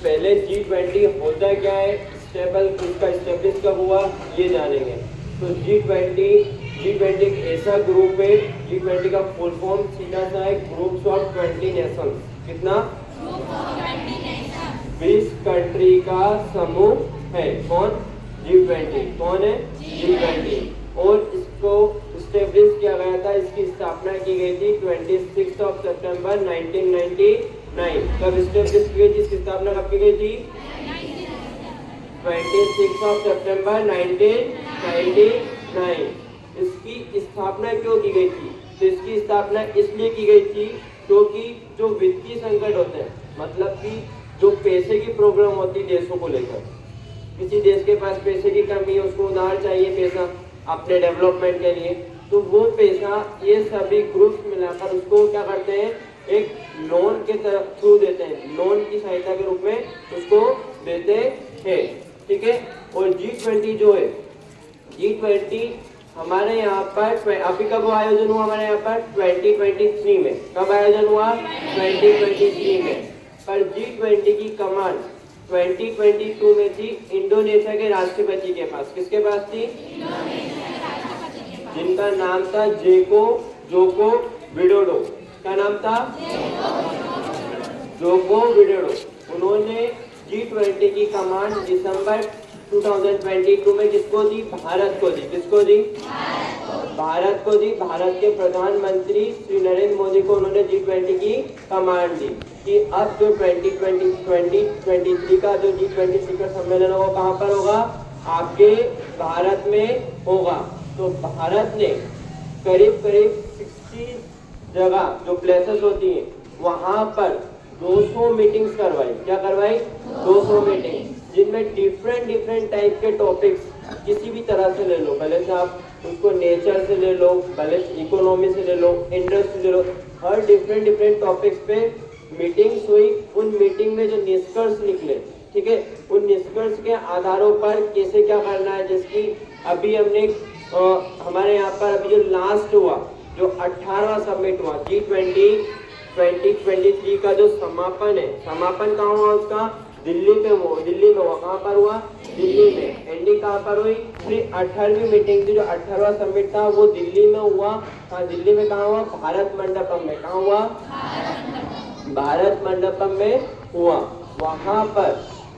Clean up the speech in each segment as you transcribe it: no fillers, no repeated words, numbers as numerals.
पहले G20 होता क्या है, स्टेबल उसका स्टेब्लिश कब हुआ, ये जानेंगे। तो G20 एक ऐसा ग्रुप है, G20 का फुल फॉर्म सीधा सा है ग्रुप्स ऑफ 20 नेशन। कितना? 20 कंट्री का समूह है। कौन? G20। कौन है? G20। और इसको स्टेब्लिश किया गया था, इसकी स्थापना की गई थी 26 सितंबर 1999। कब स्टेब्लिश की गई थी, इसकी स्थापना कब की गई थी? 26 सितंबर 1999। इसकी स्थापना क्यों की गई थी? तो इसकी स्थापना इसलिए की गई थी क्योंकि जो वित्तीय संकट होते हैं, मतलब कि जो पैसे की प्रॉब्लम होती है देशों को लेकर, किसी देश के पास पैसे की कमी है, उसको उधार चाहिए पैसा अपने डेवलपमेंट के लिए, तो वो पैसा ये सभी ग्रुप्स मिलाकर उसको क्या करते हैं, एक लोन के थ्रू देते हैं, लोन की सहायता के रूप में उसको देते हैं। ठीक है। और G20 जो है, G20 हमारे यहाँ पर अभी कब आयोजन हुआ, हमारे यहाँ पर 2023 में। कब आयोजन हुआ? 2023 में। पर G20 की कमान 2022 में थी इंडोनेशिया के राष्ट्रपति के पास। किसके पास थी? जिनका नाम था जोको विडोडो। क्या नाम था? Joko Widodo. उन्होंने G20 की कमान दिसंबर 2022 में किसको दी? भारत को दी। किसको दी? भारत को दी। भारत के प्रधानमंत्री श्री नरेंद्र मोदी को उन्होंने G20 की कमान दी कि अब जो 2023 का जो G20 शिखर सम्मेलन होगा, कहाँ पर होगा? आपके भारत में होगा। तो भारत ने करीब 60 जगह जो प्लेसेस होती हैं वहां पर 200 मीटिंग्स करवाई। क्या करवाई? 200 मीटिंग, जिनमें डिफरेंट टाइप के टॉपिक्स किसी भी तरह से ले लो, भले से आप उसको नेचर से ले लो, भले इकोनॉमी से ले लो, इंडस्ट्री ले लो, हर डिफरेंट टॉपिक्स पे मीटिंग्स हुई। उन मीटिंग में जो निष्कर्ष निकले, ठीक है, उन निष्कर्ष के आधारों पर कैसे क्या करना है, जिसकी अभी हमने हमारे यहाँ पर अभी जो लास्ट हुआ, जो 18वां समिट हुआ G20 2023 का जो समापन है, समापन कहाँ हुआ उसका? दिल्ली में हुआ। कहाँ पर हुआ? दिल्ली में। एंडिंग कहाँ पर हुई? 18वीं मीटिंग थी, जो 18वां समिट था वो दिल्ली में हुआ। हाँ, दिल्ली में कहाँ हुआ? भारत मंडपम में। कहाँ हुआ? भारत मंडपम में हुआ। वहां पर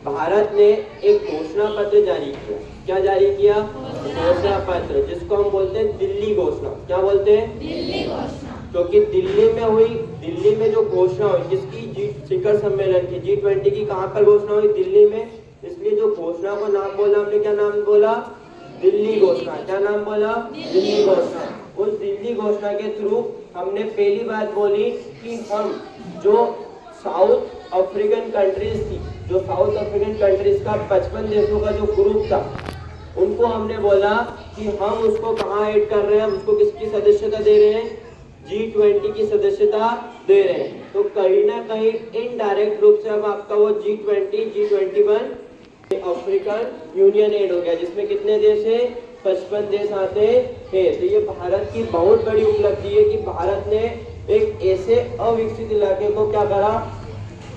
भारत ने एक घोषणा पत्र जारी किया। क्या जारी किया? घोषणा पत्र, जिसको हम बोलते हैं दिल्ली घोषणा। क्या बोलते हैं? दिल्ली घोषणा। क्योंकि दिल्ली में हुई, दिल्ली में जो घोषणा हुई, जिसकी शिखर सम्मेलन की G20 की कहाँ पर घोषणा हुई? दिल्ली में। इसलिए जो घोषणा को नाम बोला हमने, क्या नाम बोला? दिल्ली घोषणा। क्या नाम बोला? दिल्ली घोषणा। उस दिल्ली घोषणा के थ्रू हमने पहली बात बोली कि हम जो साउथ अफ्रीकन कंट्रीज थी, जो साउथ अफ्रीकन कंट्रीज का 55 देशों का जो ग्रुप था, उनको हमने बोला कि हम उसको कहाँ ऐड कर रहे हैं, हम उसको किसकी सदस्यता दे रहे हैं? G20 की सदस्यता दे रहे हैं। तो कहीं ना कहीं इनडायरेक्ट रूप से अब आपका वो G21 अफ्रीकन यूनियन ऐड हो गया, जिसमें कितने देश है? 55 देश आते हैं। तो ये भारत की बहुत बड़ी उपलब्धि है कि भारत ने एक ऐसे अविकसित इलाके को क्या करा?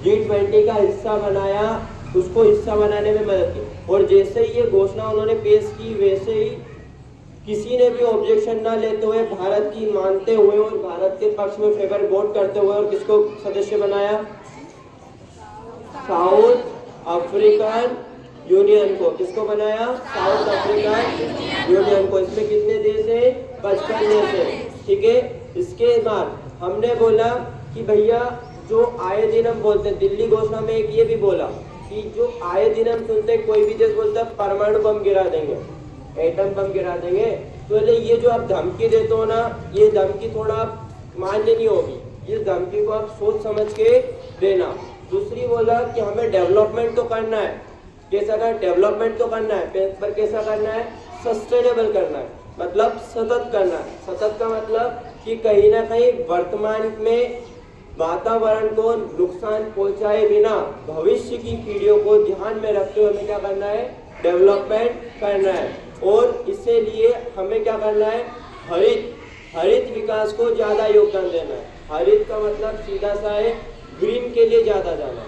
G20 का हिस्सा बनाया, उसको हिस्सा बनाने में मदद की। और जैसे ही ये घोषणा उन्होंने पेश की, वैसे ही किसी ने भी ऑब्जेक्शन ना लेते हुए, भारत की मानते हुए और भारत के पक्ष में फेवर वोट करते हुए, और किसको सदस्य बनाया? साउथ अफ्रीकन यूनियन को। किसको बनाया? साउथ अफ्रीकन यूनियन को। इसमें कितने देश है? 55 देश है। ठीक है। इसके बाद हमने बोला कि भैया जो आए दिन हम बोलते हैं, दिल्ली घोषणा में एक ये भी बोला कि जो आए दिन हम सुनते हैं, कोई भी देश बोलता है परमाणु बम गिरा देंगे, एटम बम गिरा देंगे, तो ये जो आप धमकी देते हो ना, ये धमकी थोड़ा मान्य नहीं होगी। इस धमकी को आप सोच समझ के देना। दूसरी बोला कि हमें डेवलपमेंट तो करना है। कैसा का डेवलपमेंट तो करना है, पर कैसा करना है? सस्टेनेबल करना है, मतलब सतत करना है। सतत का मतलब कि कहीं ना कहीं वर्तमान में वातावरण को नुकसान पहुंचाए बिना भविष्य की पीढ़ियों को ध्यान में रखते हुए हमें क्या करना है? डेवलपमेंट करना है। और इसके लिए हमें क्या करना है? हरित विकास को ज्यादा योगदान देना है। हरित का मतलब सीधा सा है ग्रीन के लिए ज्यादा जाना है।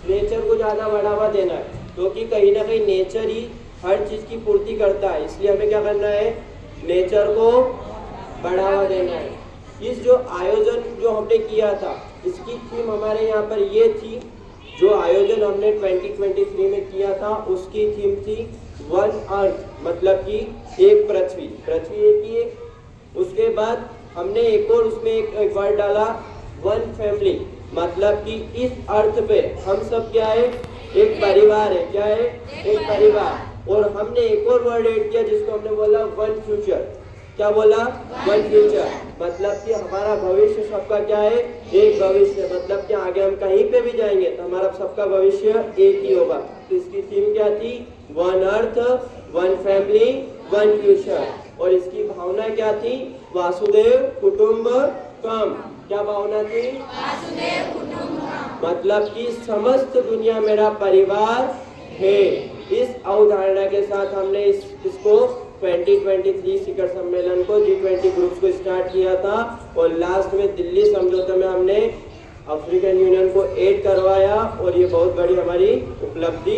नेचर को ज़्यादा बढ़ावा देना है, क्योंकि कहीं ना कहीं नेचर ही हर चीज़ की पूर्ति करता है। इसलिए हमें क्या करना है, नेचर को बढ़ावा देना है। इस जो आयोजन जो हमने किया था, इसकी थीम हमारे यहाँ पर ये थी, जो आयोजन हमने 2023 में किया था उसकी थीम थी वन अर्थ, मतलब कि एक पृथ्वी, पृथ्वी एक ही है। उसके बाद हमने एक और उसमें एक वर्ड डाला, वन फैमिली, मतलब कि इस अर्थ पे हम सब क्या है, एक परिवार है। क्या है, एक परिवार। और हमने एक और वर्ड ऐड किया जिसको हमने बोला वन फ्यूचर। क्या बोला, वन फ्यूचर, मतलब कि हमारा भविष्य सबका क्या है, एक भविष्य, मतलब कि आगे हम कहीं पे भी जाएंगे तो हमारा सबका भविष्य एक ही होगा। तो इसकी थीम क्या थी, one earth, one family, one future. और इसकी भावना क्या थी, वासुदेव कुटुंबकम। क्या भावना थी, वासुदेव कुटुंबकम, मतलब कि समस्त दुनिया मेरा परिवार है। इस अवधारणा के साथ हमने इसको 2023 शिखर सम्मेलन को G20 ग्रुप्स को स्टार्ट किया था। और लास्ट में दिल्ली समझौते में हमने अफ्रीकन यूनियन को ऐड करवाया, और ये बहुत बड़ी हमारी उपलब्धि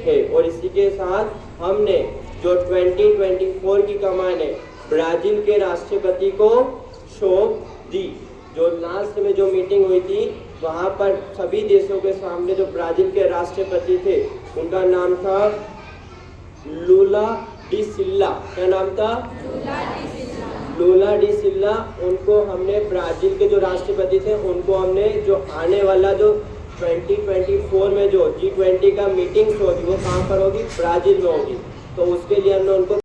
है। और इसी के साथ हमने जो 2024 की कमान है ब्राजील के राष्ट्रपति को सौंप दी। जो लास्ट में जो मीटिंग हुई थी वहाँ पर सभी देशों के सामने जो ब्राजील के राष्ट्रपति थे उनका नाम था लूला डी सिल्ला। क्या नाम था, लूला डी सिल्ला। उनको हमने, ब्राजील के जो राष्ट्रपति थे उनको हमने, जो आने वाला जो 2024 में जो G20 का मीटिंग्स होगी वो कहाँ पर होगी, ब्राजील में होगी। तो उसके लिए हमने उनको